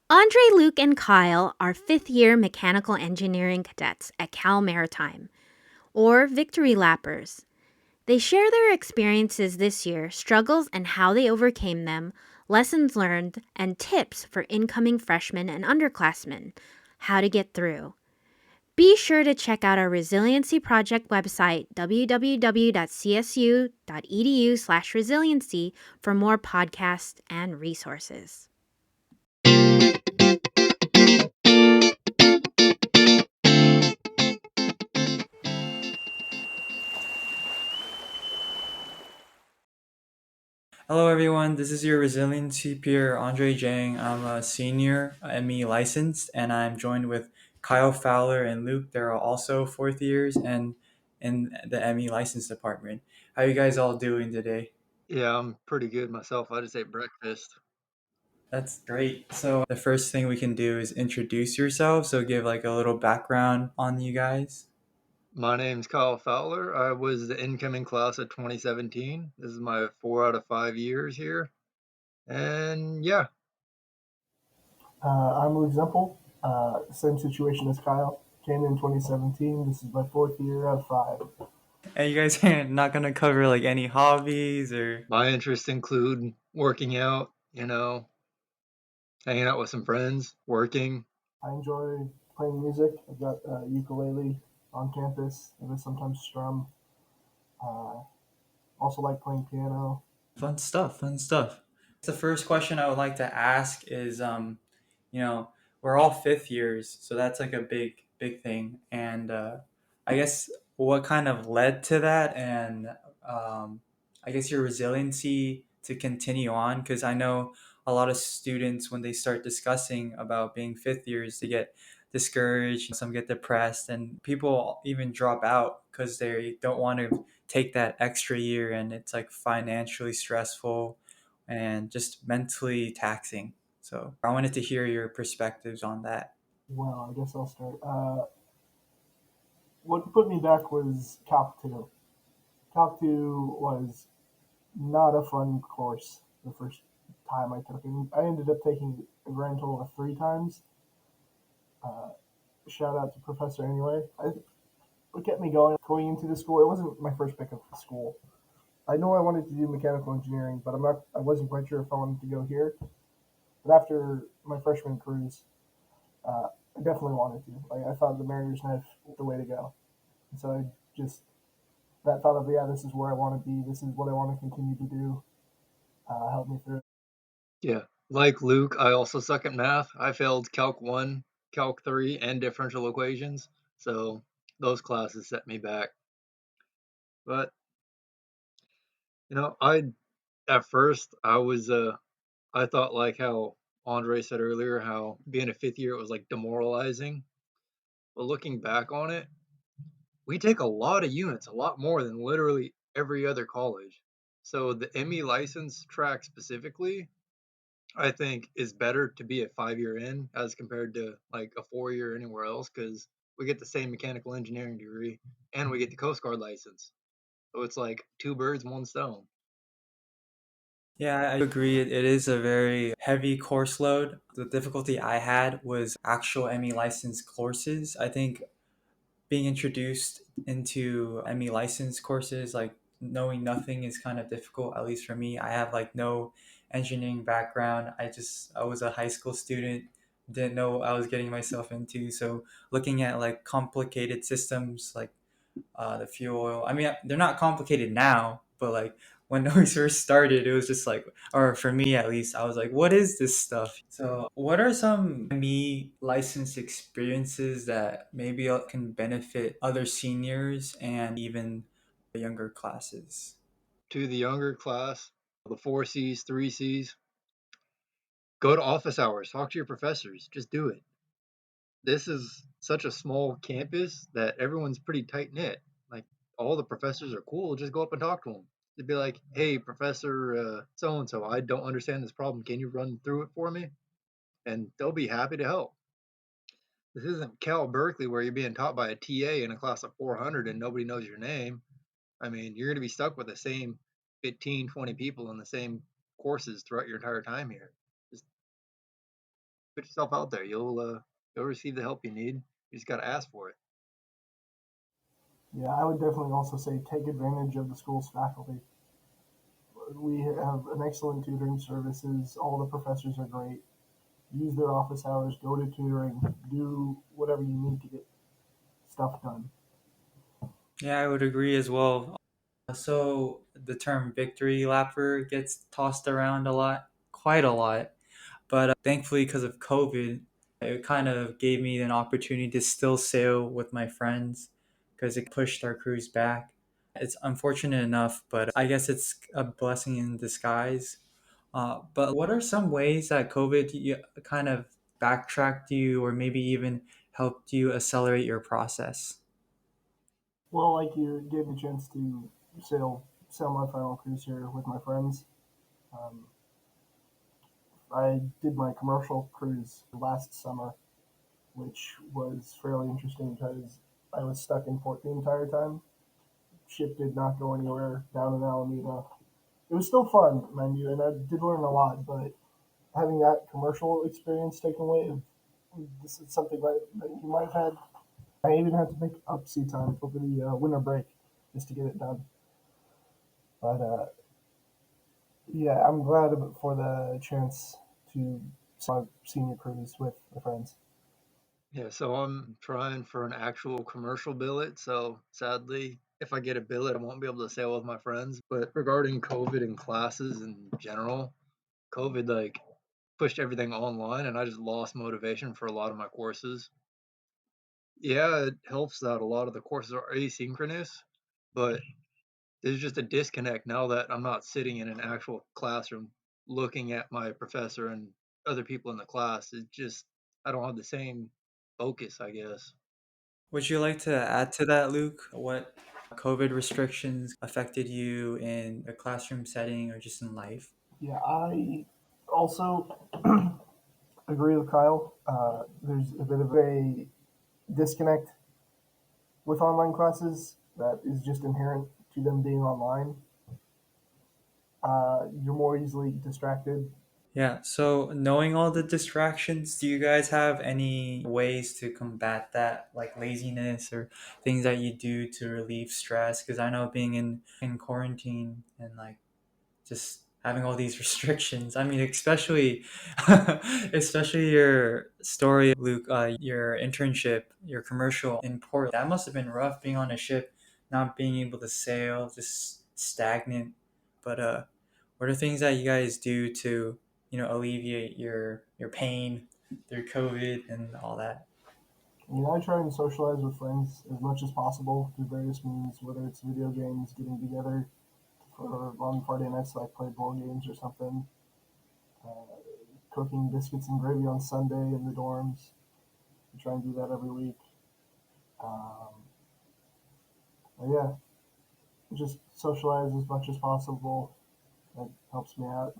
Andre, Luke, and Kyle are fifth-year mechanical engineering cadets at Cal Maritime, or Victory Lappers. They share their experiences this year, struggles and how they overcame them, lessons learned, and tips for incoming freshmen and underclassmen, how to get through. Be sure to check out our Resiliency Project website, www.csu.edu/resiliency, for more podcasts and resources. Hello, everyone. This is your Resiliency peer, Andre Jang. I'm a senior ME licensed, and I'm joined with Kyle Fowler and Luke. They're also fourth years and in the ME license department. How you guys all doing today? Yeah, I'm pretty good myself. I just ate breakfast. That's great. So the first thing we can do is introduce yourselves. So give like a little background on you guys. My name's Kyle Fowler. I was the incoming class of 2017. This is my 4 out of 5 years here. And yeah, I'm Luke Zempel. Same situation as Kyle. Came in 2017. This is my fourth year of five. And you guys are not gonna cover like any hobbies or my interests include working out, hanging out with some friends, working. I enjoy playing music. I've got a ukulele on campus that I sometimes strum. Uh, also like playing piano. fun stuff. Fun stuff. The first question I would like to ask is, you know, we're all fifth years, so that's like a big thing. And I guess what kind of led to that, and I guess your resiliency to continue on, because I know a lot of students when they start discussing about being fifth years, they get discouraged. Some get depressed, and people even drop out because they don't want to take that extra year, and it's like financially stressful and just mentally taxing. So I wanted to hear your perspectives on that. Well, I guess I'll start. What put me back was Calc 2. Calc 2 was not a fun course the first time I took it. I ended up taking a grand total of three times. Uh, Shout out to Professor anyway. What kept me going into the school. It wasn't my first pick of the school. I know I wanted to do mechanical engineering, but I wasn't quite sure if I wanted to go here. But after my freshman cruise, I definitely wanted to. Like I thought the Mariners Knife was the way to go. And so I just that thought of, yeah, this is where I want to be. This is what I want to continue to do. Helped me through. Yeah. Like Luke, I also suck at math. I failed Calc 1, Calc 3, and differential equations. So those classes set me back. But, I at first I thought like how Andre said earlier, how being a fifth year it was like demoralizing. But looking back on it, we take a lot of units, a lot more than literally every other college. So the ME license track specifically, I think is better to be a 5 year in as compared to like a 4 year anywhere else because we get the same mechanical engineering degree and we get the Coast Guard license. So it's like two birds, one stone. Yeah, I agree. It is a very heavy course load. The difficulty I had was actual ME license courses. I think being introduced into ME license courses, like knowing nothing is kind of difficult, at least for me. I have like no engineering background. I was a high school student, didn't know what I was getting myself into. So looking at like complicated systems like the fuel oil. I mean, they're not complicated now, but like when we first started, it was just like, or for me at least, I was like, what is this stuff? So, what are some me licensed experiences that maybe can benefit other seniors and even the younger classes? To the younger class, the four C's, three C's, go to office hours, talk to your professors, just do it. This is such a small campus that everyone's pretty tight knit. Like all the professors are cool. Just go up and talk to them. They'd be like, "Hey, Professor so and so, I don't understand this problem. Can you run through it for me?" And they'll be happy to help. This isn't Cal Berkeley where you're being taught by a TA in a class of 400 and nobody knows your name. I mean, you're going to be stuck with the same 15, 20 people in the same courses throughout your entire time here. Just Put yourself out there. You'll receive the help you need. You just got to ask for it. Yeah, I would definitely also say take advantage of the school's faculty. We have an excellent tutoring services. All the professors are great. Use their office hours, go to tutoring, do whatever you need to get stuff done. Yeah, I would agree as well. So the term victory lapper gets tossed around a lot, quite a lot. But thankfully, because of COVID, it kind of gave me an opportunity to still sail with my friends because it pushed our crews back. It's unfortunate enough, but I guess it's a blessing in disguise. But what are some ways that COVID kind of backtracked you or maybe even helped you accelerate your process? Well, like you gave me a chance to sail my final cruise here with my friends. Um, I did my commercial cruise last summer, which was fairly interesting because I was stuck in port the entire time. Ship did not go anywhere down in Alameda. It was still fun, mind you, and I did learn a lot. But having that commercial experience taken away, this is something that you might have had. I even had to make up sea time over the winter break just to get it done. But yeah, I'm glad for the chance to senior cruise with the friends. Yeah, so I'm trying for an actual commercial billet. So sadly, if I get a billet, I won't be able to sail with my friends. But regarding COVID and classes in general, COVID like pushed everything online and I just lost motivation for a lot of my courses. Yeah, it helps that a lot of the courses are asynchronous, but there's just a disconnect now that I'm not sitting in an actual classroom looking at my professor and other people in the class. It just I don't have the same focus, I guess. Would you like to add to that, Luke? What COVID restrictions affected you in a classroom setting or just in life? Yeah, I also agree with Kyle. There's a bit of a disconnect with online classes that is just inherent to them being online. You're more easily distracted. Yeah, so knowing all the distractions, do you guys have any ways to combat that, like laziness or things that you do to relieve stress? Because I know being in quarantine and like just having all these restrictions. I mean, especially especially your story, Luke, your internship, your commercial in port. That must have been rough being on a ship, not being able to sail, just stagnant. But what are things that you guys do to, alleviate your pain through COVID and all that? I try and socialize with friends as much as possible through various means, whether it's video games, getting together for long Friday nights like play board games or something, uh, cooking biscuits and gravy on Sunday in the dorms. We try and do that every week. Um, yeah, just socialize as much as possible. That helps me out.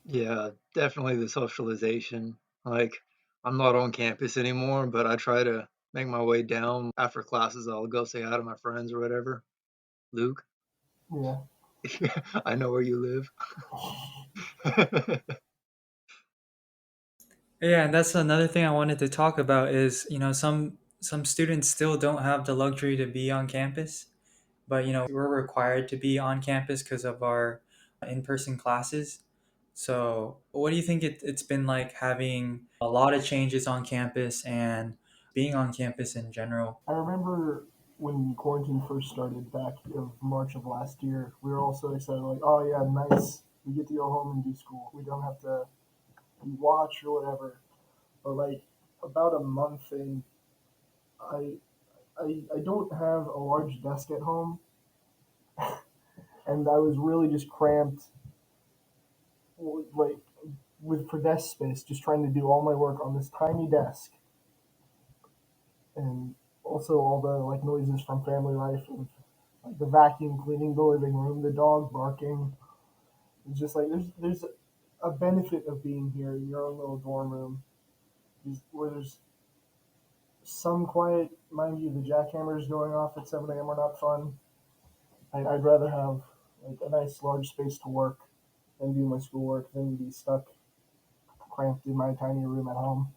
Yeah, definitely the socialization. Like, I'm not on campus anymore, but I try to make my way down after classes. I'll go say hi to my friends or whatever. Luke, Yeah, I know where you live. Yeah, and that's another thing I wanted to talk about is, some students still don't have the luxury to be on campus, but we're required to be on campus because of our in-person classes. So, what do you think it's been like having a lot of changes on campus and being on campus in general? I remember when quarantine first started back of March of last year. We were all so excited, like, oh yeah, nice. We get to go home and do school. We don't have to watch or whatever. But like about a month in, I I don't have a large desk at home, and I was really just cramped, like with for desk space, just trying to do all my work on this tiny desk, and also all the like noises from family life, of, like the vacuum cleaning the living room, the dog barking. It's just like there's a benefit of being here in your own little dorm room, where there's some quiet. Mind you, the jackhammers going off at 7 a.m. are not fun. I'd rather have like a nice large space to work and do my schoolwork than be stuck cramped in my tiny room at home.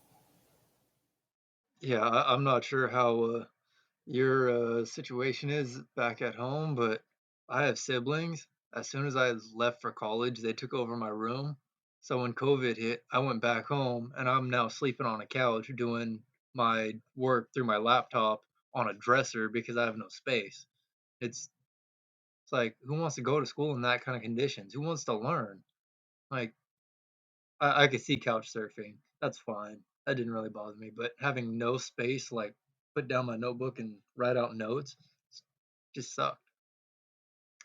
Yeah, I'm not sure how your situation is back at home, but I have siblings. As soon as I left for college, they took over my room. So when COVID hit, I went back home and I'm now sleeping on a couch doing my work through my laptop on a dresser because I have no space. It's it's like who wants to go to school in that kind of conditions? Who wants to learn? Like I could see couch surfing. That's fine. That didn't really bother me, but having no space, like put down my notebook and write out notes, just sucked.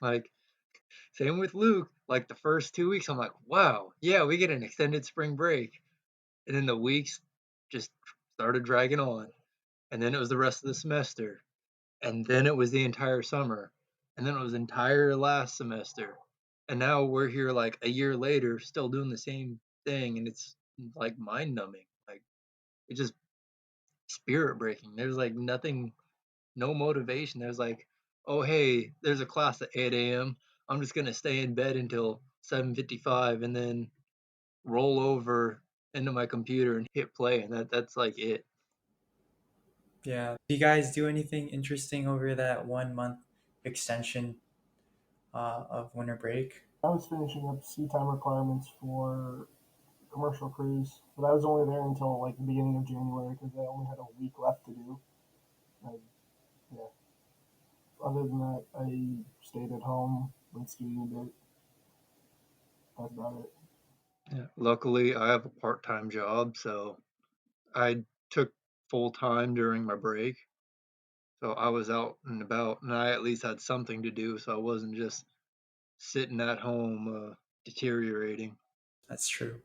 Like same with Luke. Like the first 2 weeks, I'm like, wow, yeah, we get an extended spring break, and then the weeks just started dragging on, and then it was the rest of the semester, and then it was the entire summer, and then it was entire last semester, and now we're here like a year later, still doing the same thing, and it's like mind numbing. Like it's just spirit breaking. There's like nothing, no motivation. There's like, oh hey, there's a class at 8 a.m. I'm just gonna stay in bed until 7:55 and then roll over into my computer and hit play, and that's like it. Yeah. Do you guys do anything interesting over that 1 month extension of winter break? I was finishing up sea time requirements for commercial cruise, but I was only there until like the beginning of January because I only had a week left to do. I, yeah. Other than that, I stayed at home, went skiing a bit. That's about it. Yeah. Luckily, I have a part-time job, so I took full time during my break. So I was out and about, and I at least had something to do, so I wasn't just sitting at home deteriorating. That's true.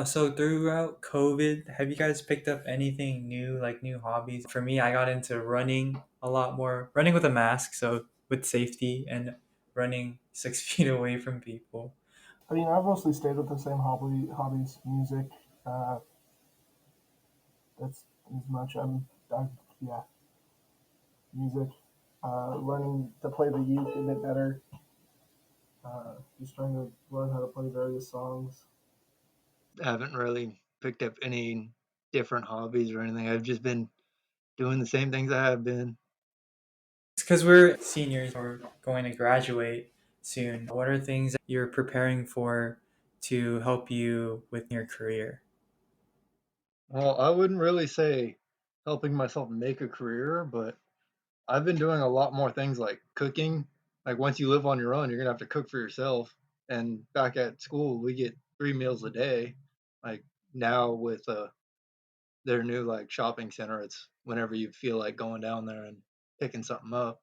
So throughout COVID, have you guys picked up anything new, like new hobbies? For me, I got into running a lot more, running with a mask, so with safety, and running 6 feet away from people. I mean, I've mostly stayed with the same hobbies, music. Uh, that's as much. Yeah, music. Learning to play the uke a bit better. Just trying to learn how to play various songs. I haven't really picked up any different hobbies or anything. I've just been doing the same things I have been. It's because we're seniors or going to graduate soon. What are things that you're preparing for to help you with your career? Well, I wouldn't really say helping myself make a career, but I've been doing a lot more things like cooking. Like once you live on your own, you're gonna have to cook for yourself. And back at school, we get 3 meals a day. Like now with their new like shopping center, it's whenever you feel like going down there and picking something up.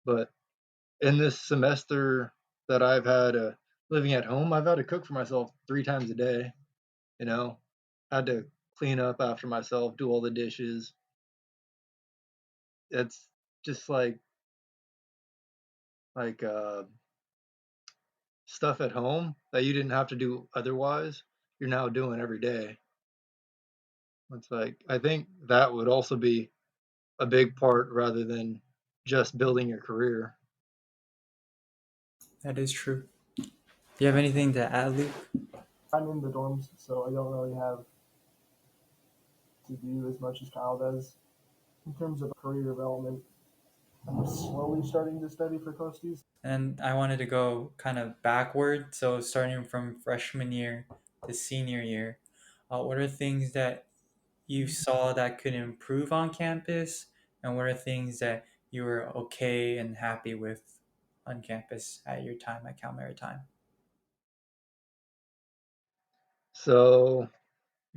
But in this semester that I've had living at home, I've had to cook for myself 3 times a day. You know, had to clean up after myself, do all the dishes. It's just like stuff at home that you didn't have to do otherwise. You're now doing every day. It's like I think that would also be a big part rather than just building your career. That is true. Do you have anything to add, Luke? I'm in the dorms, so I don't really have to do as much as Kyle does in terms of career development. I'm slowly starting to study for Coasties. And I wanted to go kind of backward. So starting from freshman year to senior year, what are things that you saw that could improve on campus, and what are things that you were okay and happy with on campus at your time at Cal Maritime? So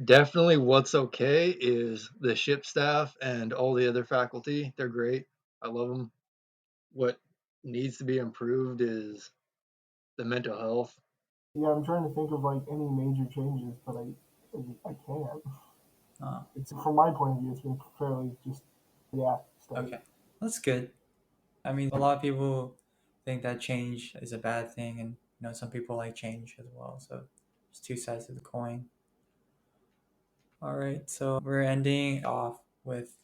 definitely what's okay is the ship staff and all the other faculty. They're great. I love them. What needs to be improved is the mental health. Yeah, I'm trying to think of like any major changes, but I can't. Uh, It's from my point of view, it's been fairly just yeah steady. okay, that's good. I mean, a lot of people think that change is a bad thing, and some people like change as well. So it's two sides of the coin. All right, so we're ending off with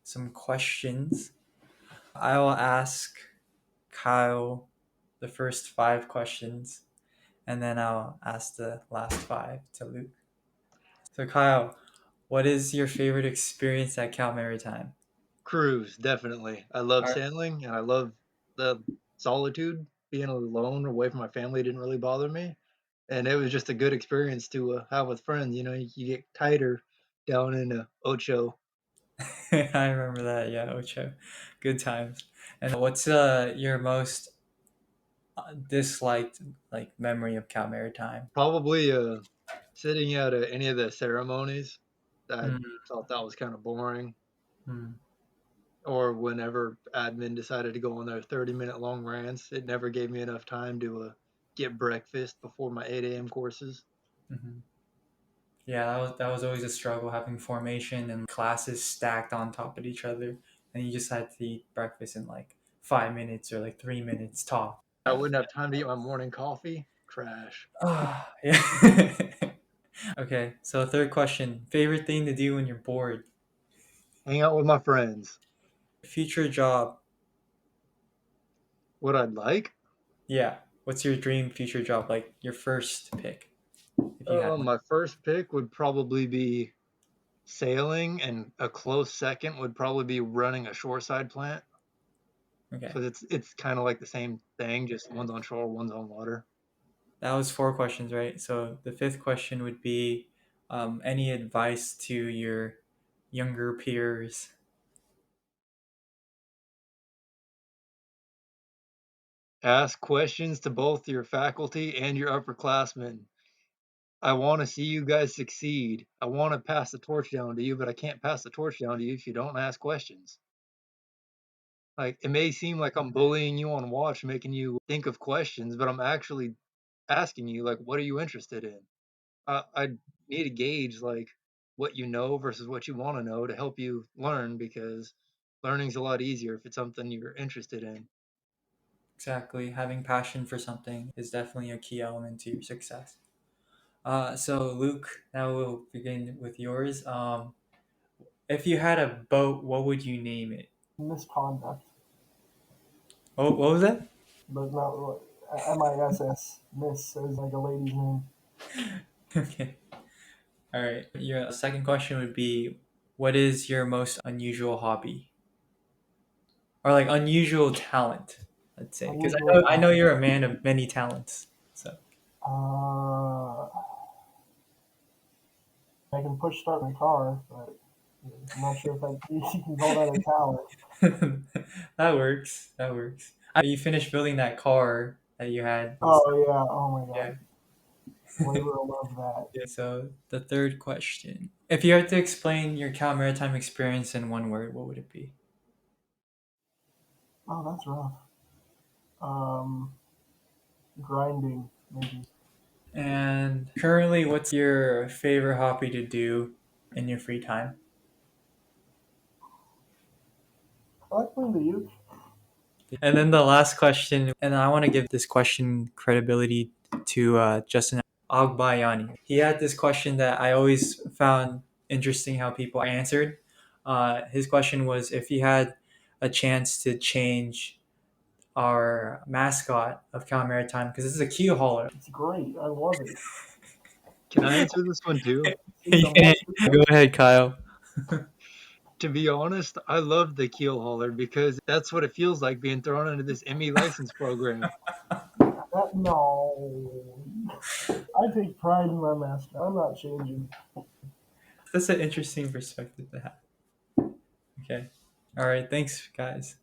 some questions. I will ask Kyle the first 5 questions, and then I'll ask the last 5 to Luke. So Kyle, what is your favorite experience at Cal Maritime? Cruise, definitely. I love All right. sailing and I love the solitude. Being alone away from my family didn't really bother me. And it was just a good experience to have with friends. You know, you get tighter down in Ocho. I remember that. Yeah, Ocho, good times. And what's your most disliked like memory of Cal Maritime? Probably sitting at any of the ceremonies. I Mm, felt that was kind of boring. mm, Or whenever admin decided to go on their 30-minute long rants, it never gave me enough time to get breakfast before my 8 a.m. courses. mhm. Yeah, that was always a struggle having formation and classes stacked on top of each other, and you just had to eat breakfast in like 5 minutes or like 3 minutes top. I wouldn't have time to eat my morning coffee. Trash. Ah, yeah. Okay, so third question: favorite thing to do when you're bored? Hang out with my friends. Future job? What I'd like? Yeah. What's your dream future job? Like your first pick, if you had one. My first pick would probably be sailing, and a close second would probably be running a shoreside plant. Okay, So it's kind of like the same thing, just one's on shore, one's on water. that was four questions, right? So the fifth question would be, any advice to your younger peers? Ask questions to both your faculty and your upperclassmen. I want to see you guys succeed. I want to pass the torch down to you, but I can't pass the torch down to you if you don't ask questions. Like, it may seem like I'm bullying you on watch, making you think of questions, but I'm actually asking you, like, what are you interested in? I need to gauge, like, what you know versus what you want to know to help you learn, because learning's a lot easier if it's something you're interested in. Exactly. Having passion for something is definitely a key element to your success. So Luke, now we'll begin with yours. If you had a boat, what would you name it? Misconduct, What was that? but not MISS. Miss is like a lady's name. Okay. All right. Your second question would be, what is your most unusual hobby or like unusual talent? Let's say, because I Unusual know I know talent. you're a man of many talents. So Uh, I can push start my car, but I'm not sure if that you can call that a talent. that works. That works. You finished building that car that you had. Oh yeah. Oh my Yeah. god. Labor love that. Yeah, so the third question. If you had to explain your Cal Maritime experience in one word, what would it be? Oh, that's rough. Um, grinding maybe. And currently, what's your favorite hobby to do in your free time? I like playing the uke. And then the last question, and I want to give this question credibility to Justin Agbayani. He had this question that I always found interesting how people answered. His question was if you had a chance to change our mascot of Cal Maritime, because this is a key hauler. It's great. I love it. Can I answer this one too? It's a Yeah, mustard. go ahead, Kyle. To be honest, I love the keel hauler because that's what it feels like being thrown into this ME license program. That no. I take pride in my mascot. I'm not changing. That's an interesting perspective to have. Okay. All right. Thanks, guys.